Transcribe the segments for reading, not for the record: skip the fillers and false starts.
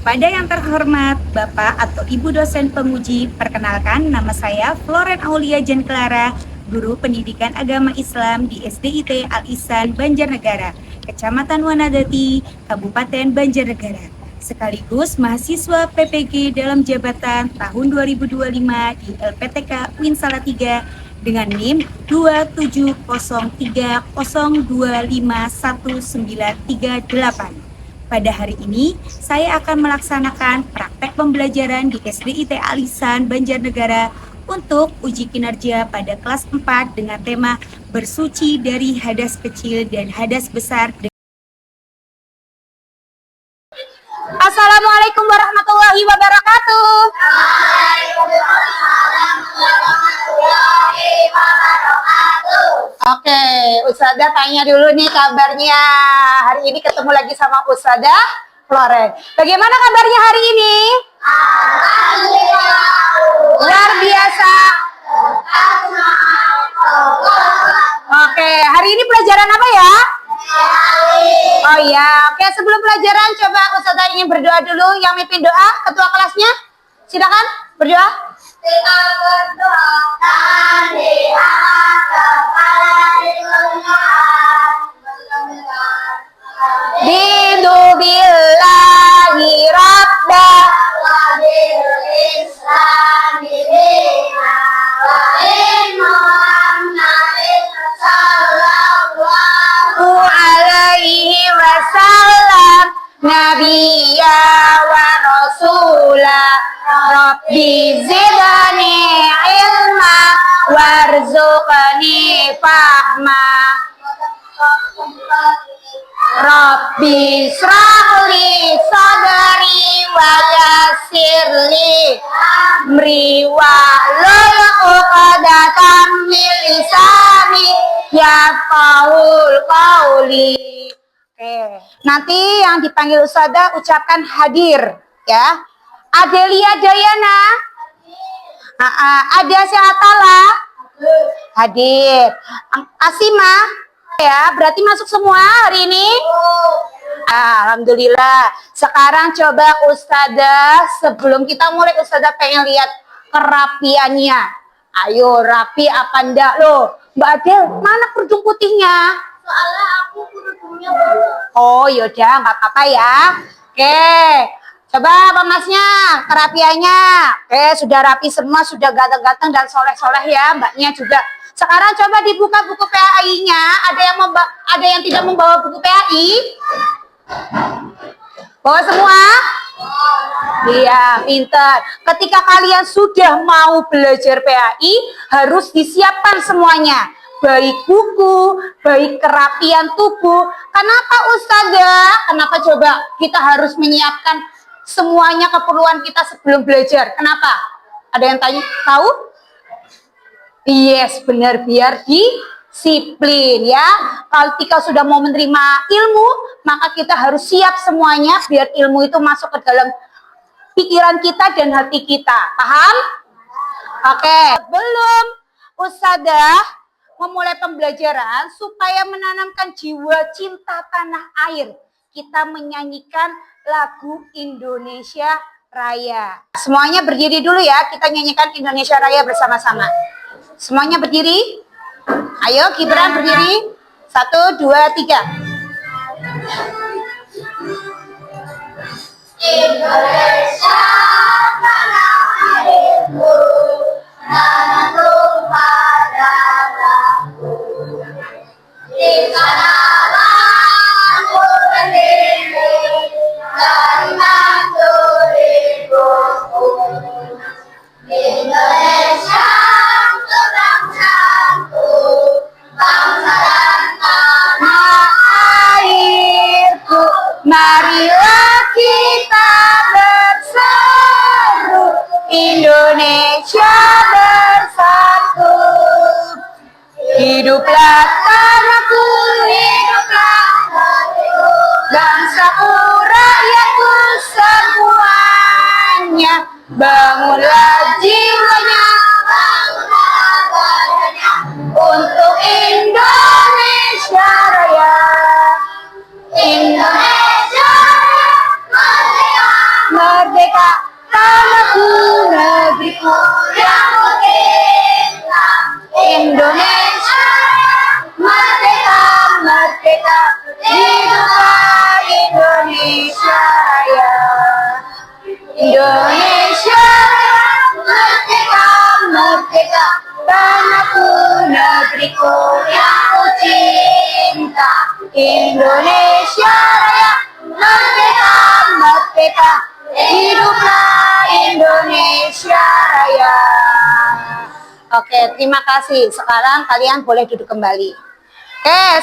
Kepada yang terhormat Bapak atau Ibu dosen penguji, perkenalkan nama saya Floren Aulia Jan Clara, Guru Pendidikan Agama Islam di SDIT Al Ihsan Banjarnegara, Kecamatan Wanadati, Kabupaten Banjarnegara. Sekaligus mahasiswa PPG dalam jabatan tahun 2025 di LPTK UIN Salatiga dengan NIM 27030251938. Pada hari ini, saya akan melaksanakan praktek pembelajaran di SDIT Al Ihsan Banjarnegara untuk uji kinerja pada kelas 4 dengan tema bersuci dari hadas kecil dan hadas besar. Assalamualaikum warahmatullahi wabarakatuh. Oke, Ustazah tanya dulu nih kabarnya. Hari ini ketemu lagi sama Ustazah Floren. Bagaimana kabarnya hari ini? Luar biasa. Oke, hari ini pelajaran apa ya? Oh iya, oke, sebelum pelajaran coba Ustazah ingin berdoa dulu. Yang mimpin doa, ketua kelasnya, silakan berdoa. Kita berdoa di atas kepala Bidubillahi Rabba wa bil Islami dina wa in Muhammadin sallallahu alaihi wasallam nabiyya wa rasulah Rabbi zidni ilma warzuqni fahma Rabbi shrahli sadri wa yassirli amri wahlul 'uqdatam min lisani yafqahul qawli. Oke, nanti yang dipanggil Ustazah ucapkan hadir ya. Adelia Dayana, Ada Sehatala, hadir. Asima, ya, berarti masuk semua hari ini. Alhamdulillah. Sekarang coba Ustazah, sebelum kita mulai Ustazah pengen lihat kerapiannya. Ayo, rapi apa enggak lo? Mbak Adel, mana kerudung putihnya? Soalnya aku kerudungnya belum. Oh, yaudah, nggak apa-apa ya. Oke. Coba Masnya, kerapiannya. Oke, sudah rapi semua, sudah ganteng-ganteng dan soleh-soleh ya, Mbaknya juga. Sekarang coba dibuka buku PAI-nya. Ada yang tidak membawa buku PAI? Bawa semua? Iya, pintar. Ketika kalian sudah mau belajar PAI, harus disiapkan semuanya. Baik buku, baik kerapian tubuh. Kenapa Ustazah? Kenapa coba kita harus menyiapkan semuanya keperluan kita sebelum belajar? Kenapa? Ada yang tanya? Tahu? Yes, benar, biar disiplin ya. Kalau kita sudah mau menerima ilmu, maka kita harus siap semuanya biar ilmu itu masuk ke dalam pikiran kita dan hati kita. Paham? Oke. Belum Ustazah memulai pembelajaran supaya menanamkan jiwa cinta tanah air. Kita menyanyikan lagu Indonesia Raya. Semuanya berdiri dulu ya, kita nyanyikan Indonesia Raya bersama-sama. Semuanya berdiri. Ayo Gibran berdiri. 1, 2, 3. Indonesia tanah airku, tanah tumpah darahku. Di sanalah aku berdiri dan manturi ibuku. Indonesia untuk bangsaku, bangsa dan tanah Airku, marilah kita berseru, Indonesia bersatu. Hiduplah tanahku, hiduplah negeriku, bangsaku, rakyatku semuanya. Bangunlah jiwanya, bangunlah badannya, untuk Indonesia Raya. Indonesia merdeka, negeriku yang ku cinta. Indonesia Raya, merdeka, merdeka, hiduplah Indonesia Raya. Oke, terima kasih. Sekarang kalian boleh duduk kembali.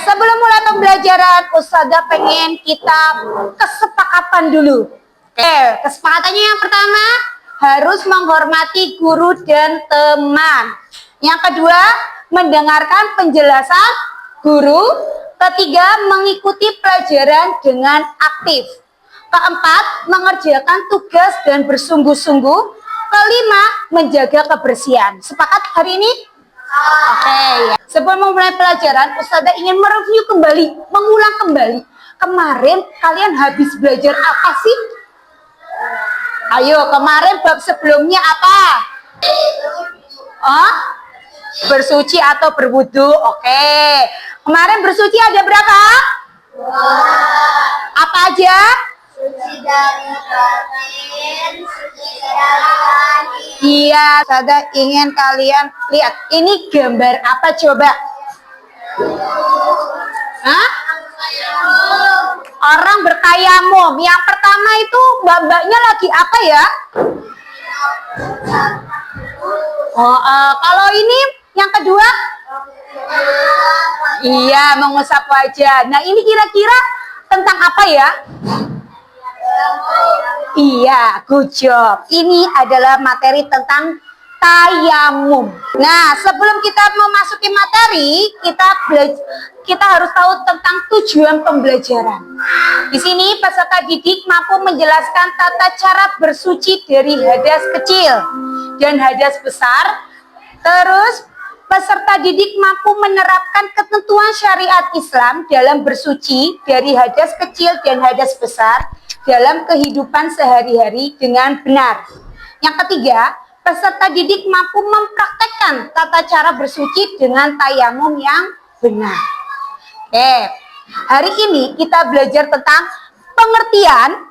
Sebelum mulai pembelajaran, Ustazah pengen kita kesepakatan dulu. Kesepakatannya yang pertama, harus menghormati guru dan teman. Yang kedua, mendengarkan penjelasan guru. Ketiga, mengikuti pelajaran dengan aktif. Keempat, mengerjakan tugas dan bersungguh-sungguh. Kelima, menjaga kebersihan. Sepakat hari ini? Oke, ya. Sebelum memulai pelajaran, Ustazah ingin mereview kembali, mengulang kembali. Kemarin kalian habis belajar apa sih? Ayo, kemarin bab sebelumnya apa? Bersuci atau berwudu. Oke. Kemarin bersuci ada berapa? Apa aja? Suci dari batin, suci dari Iya, saya ingin kalian lihat. Ini gambar apa coba? Hah? Orang bertayamum. Yang pertama itu mbak-mbaknya lagi apa ya? Kalau ini yang kedua? Iya, mengusap wajah. Nah, ini kira-kira tentang apa ya? Iya, good job. Ini adalah materi tentang tayamum. Nah, sebelum kita memasuki materi, kita harus tahu tentang tujuan pembelajaran. Di sini peserta didik mampu menjelaskan tata cara bersuci dari hadas kecil dan hadas besar. Terus peserta didik mampu menerapkan ketentuan syariat Islam dalam bersuci dari hadas kecil dan hadas besar dalam kehidupan sehari-hari dengan benar. Yang ketiga, peserta didik mampu mempraktekkan tata cara bersuci dengan tayamum yang benar. Hari ini kita belajar tentang pengertian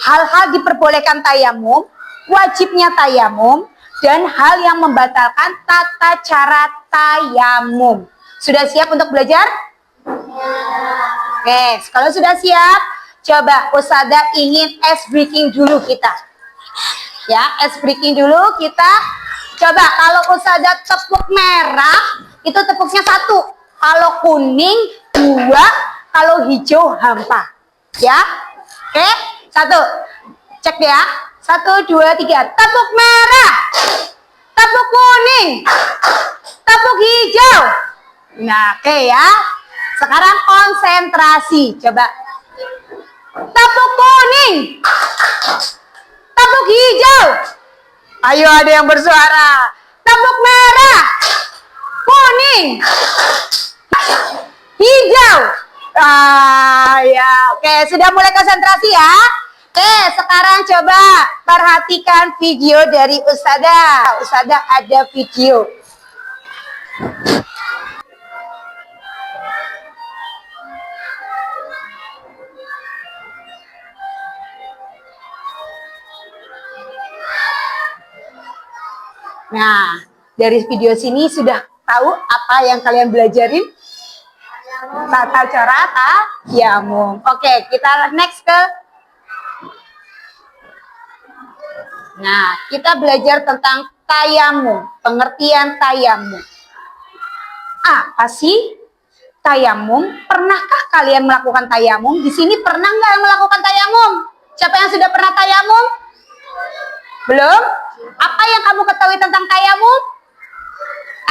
hal-hal diperbolehkan tayamum, wajibnya tayamum, dan hal yang membatalkan tata cara tayamum. Sudah siap untuk belajar? Kalau sudah siap, coba Ustazah ingin ice breaking dulu kita. Ya, ice breaking dulu kita. Coba kalau Ustazah tepuk merah, itu tepuknya 1. Kalau kuning 2, kalau hijau hampa. Ya. Oke, 1. Cek ya. 1, 2, 3. Tepuk merah. Tepuk kuning. Tepuk hijau. Nah, oke ya. Sekarang konsentrasi. Coba. Tepuk kuning. Tepuk hijau. Ayo ada yang bersuara. Tepuk merah. Kuning. Hijau. Ya, oke, sudah mulai konsentrasi ya. Sekarang coba perhatikan video dari Ustazah. Ustazah ada video. Nah, dari video sini sudah tahu apa yang kalian belajarin? Tata cara tayamum. Oke, kita next ke. Nah, kita belajar tentang tayamum, pengertian tayamum. Apa sih tayamum? Pernahkah kalian melakukan tayamum? Di sini pernah nggak melakukan tayamum? Siapa yang sudah pernah tayamum? Belum? Apa yang kamu ketahui tentang tayamum?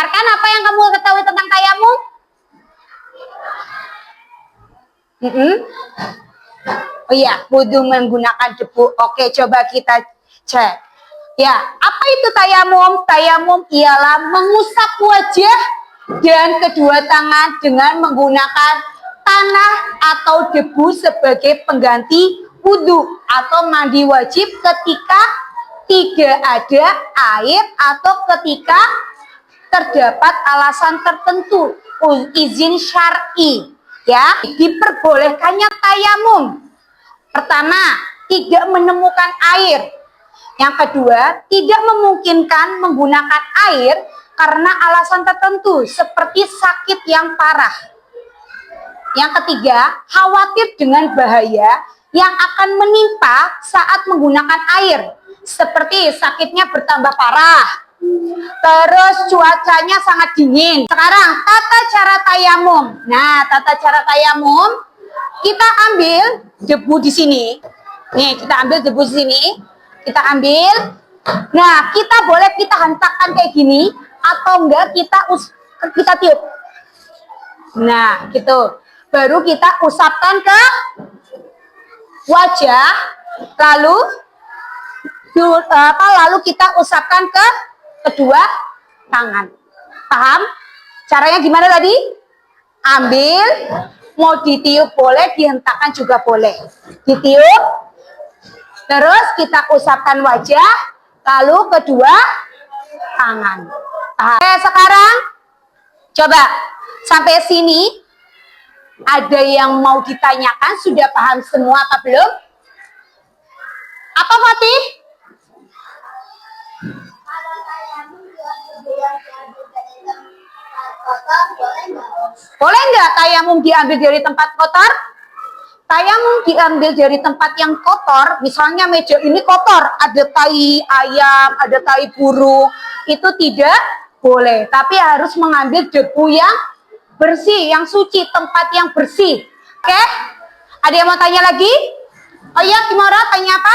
Arkan, apa yang kamu ketahui tentang tayamum? Oh iya, wudu menggunakan debu. Oke, coba kita cek. Ya, apa itu tayamum? Tayamum ialah mengusap wajah dan kedua tangan dengan menggunakan tanah atau debu sebagai pengganti wudu atau mandi wajib ketika tidak ada air atau ketika terdapat alasan tertentu, izin syar'i. Ya, diperbolehkannya tayamum. Pertama, tidak menemukan air. Yang kedua, tidak memungkinkan menggunakan air karena alasan tertentu seperti sakit yang parah. Yang ketiga, khawatir dengan bahaya yang akan menimpa saat menggunakan air, seperti sakitnya bertambah parah. Terus cuacanya sangat dingin. Sekarang tata cara tayamum. Nah, tata cara tayamum, kita ambil debu di sini. Nih, kita ambil debu di sini. Kita ambil. Nah, kita boleh kita hentakkan kayak gini atau enggak kita tiup. Nah, gitu. Baru kita usapkan ke wajah, lalu kita usapkan ke kedua tangan. Paham? Caranya gimana tadi? Ambil, mau ditiup boleh, dihentakkan juga boleh. Ditiup, terus kita usapkan wajah, lalu kedua tangan. Paham? Oke, sekarang coba sampai sini. Ada yang mau ditanyakan? Sudah paham semua apa belum? Apa Fatih? Kalau tayamum diambil dari tempat kotor, boleh nggak? Boleh nggak tayamum diambil dari tempat kotor? Tayamum diambil dari tempat yang kotor, misalnya meja ini kotor, ada tai ayam, ada tai burung, itu tidak boleh. Tapi harus mengambil debu yang bersih, yang suci, tempat yang bersih. Oke? Ada yang mau tanya lagi? Oh iya, Kimora, tanya apa?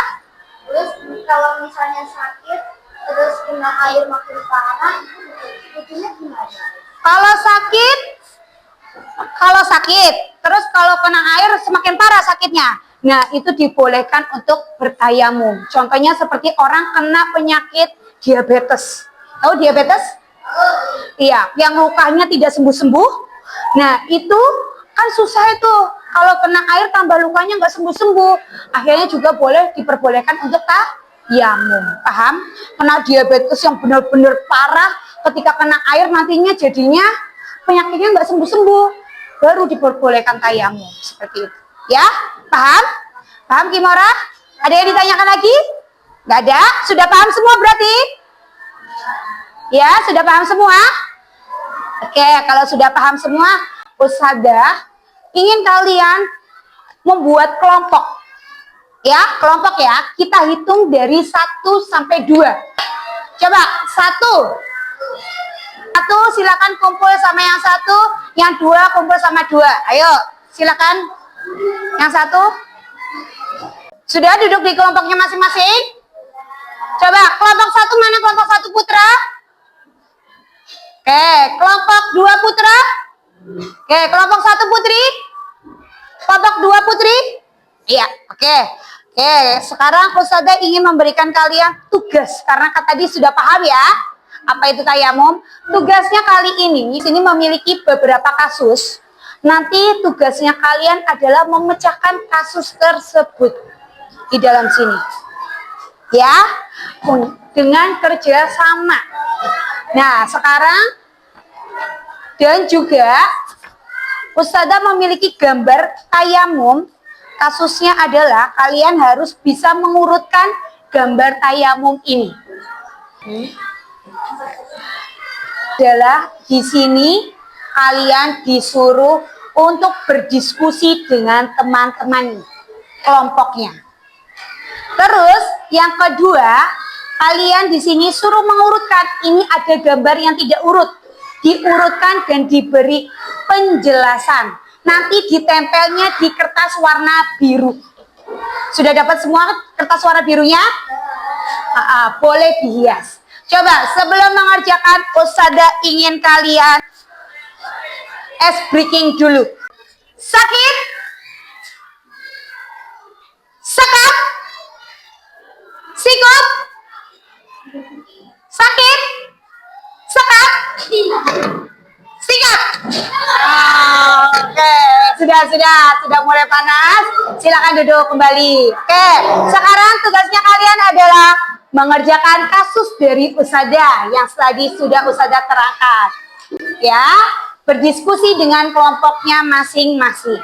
Terus kalau misalnya sakit, terus kena air makin parah, itunya gimana? Kalau sakit, terus kalau kena air semakin parah sakitnya. Nah, itu dibolehkan untuk bertayamum. Contohnya seperti orang kena penyakit diabetes. Tahu diabetes? Iya, yang lukanya tidak sembuh-sembuh. Nah, itu kan susah itu. Kalau kena air tambah lukanya nggak sembuh-sembuh. Akhirnya juga boleh diperbolehkan untuk tayamum. Paham? Kena diabetes yang benar-benar parah, ketika kena air nantinya jadinya penyakitnya nggak sembuh-sembuh. Baru diperbolehkan tayamum. Seperti itu. Ya? Paham? Paham Kimora? Ada yang ditanyakan lagi? Nggak ada? Sudah paham semua berarti? Ya, sudah paham semua? Oke, kalau sudah paham semua, Ustazah ingin kalian membuat kelompok. Ya, kelompok ya. Kita hitung dari 1 sampai 2. Coba, 1. 1 silakan kumpul sama yang 1, yang 2 kumpul sama 2. Ayo, silakan. Yang 1. Sudah duduk di kelompoknya masing-masing? Coba, kelompok 1 mana kelompok 1 Putra? Oke, kelompok 2 Putra. Oke, kelompok 1 Putri. Kelompok 2 Putri. Iya, oke. Oke, sekarang Ustazah ingin memberikan kalian tugas. Karena tadi sudah paham ya, apa itu tayamum. Tugasnya kali ini, di sini memiliki beberapa kasus. Nanti tugasnya kalian adalah memecahkan kasus tersebut di dalam sini. Ya, dengan kerja sama. Nah, sekarang dan juga Ustazah memiliki gambar tayamum. Kasusnya adalah kalian harus bisa mengurutkan gambar tayamum ini. Adalah di sini kalian disuruh untuk berdiskusi dengan teman-teman kelompoknya. Terus yang kedua, kalian di sini suruh mengurutkan. Ini ada gambar yang tidak urut, diurutkan dan diberi penjelasan. Nanti ditempelnya di kertas warna biru. Sudah dapat semua kertas warna birunya? Boleh dihias. Coba sebelum mengerjakan, Ustazah ingin kalian ice breaking dulu. Sakit? Sekap? Sikut? Sakit? Sekap? Sikap? Oke, sudah mulai panas. Silakan duduk kembali. Oke, sekarang tugasnya kalian adalah mengerjakan kasus dari Ustazah yang tadi sudah Ustazah terangkan. Ya, berdiskusi dengan kelompoknya masing-masing.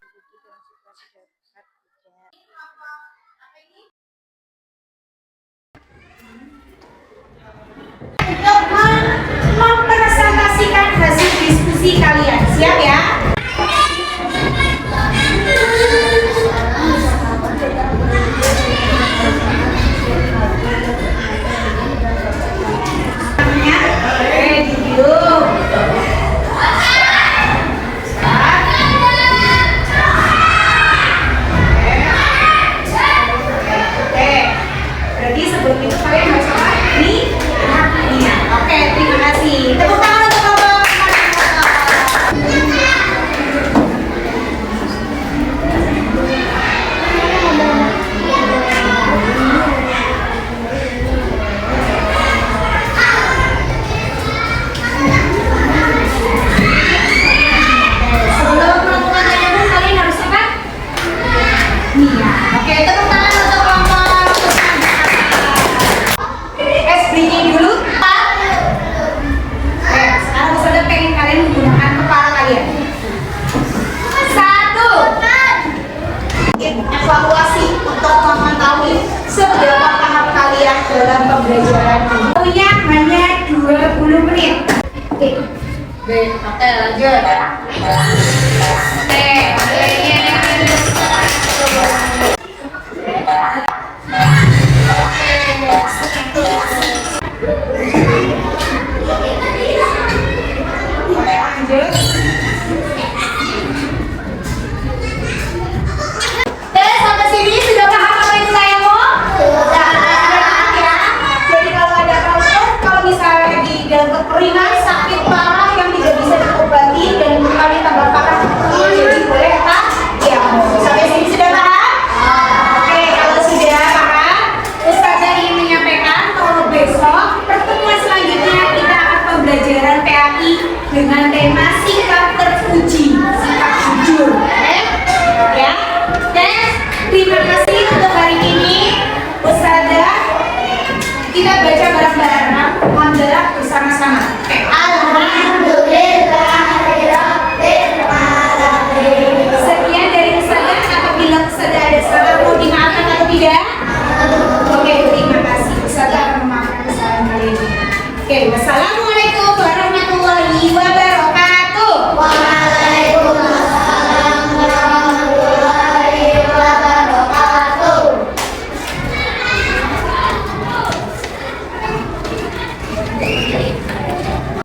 60 menit. Oke. Oke, lanjut. Oke, materinya. Sampai sini sudah paham apa yang saya mau? Sudah. Ya. Jadi kalau ada problem, kalau misalnya di dalam kekeringan sakit parah yang tidak bisa diobati dan kalian tambah parah, jadi boleh tak? Ya. Sampai sini sudah paham? Oke, kalau sudah paham, Ustazah ingin menyampaikan kalau besok pertemuan selanjutnya kita akan pembelajaran PAI dengan tema sikap terpuji, sikap jujur. Ya. Dan terima kasih untuk hari ini, Ustazah. Kita baca bareng-bareng, alhamdulillah bersama-sama. Sekian dari Ustazah. Apabila Ustazah ada salah, mau dimaafkan atau tidak? Oke, terima kasih. Ustazah akan memaafkan kesalahan kali ini. Oke, wassalamualaikum.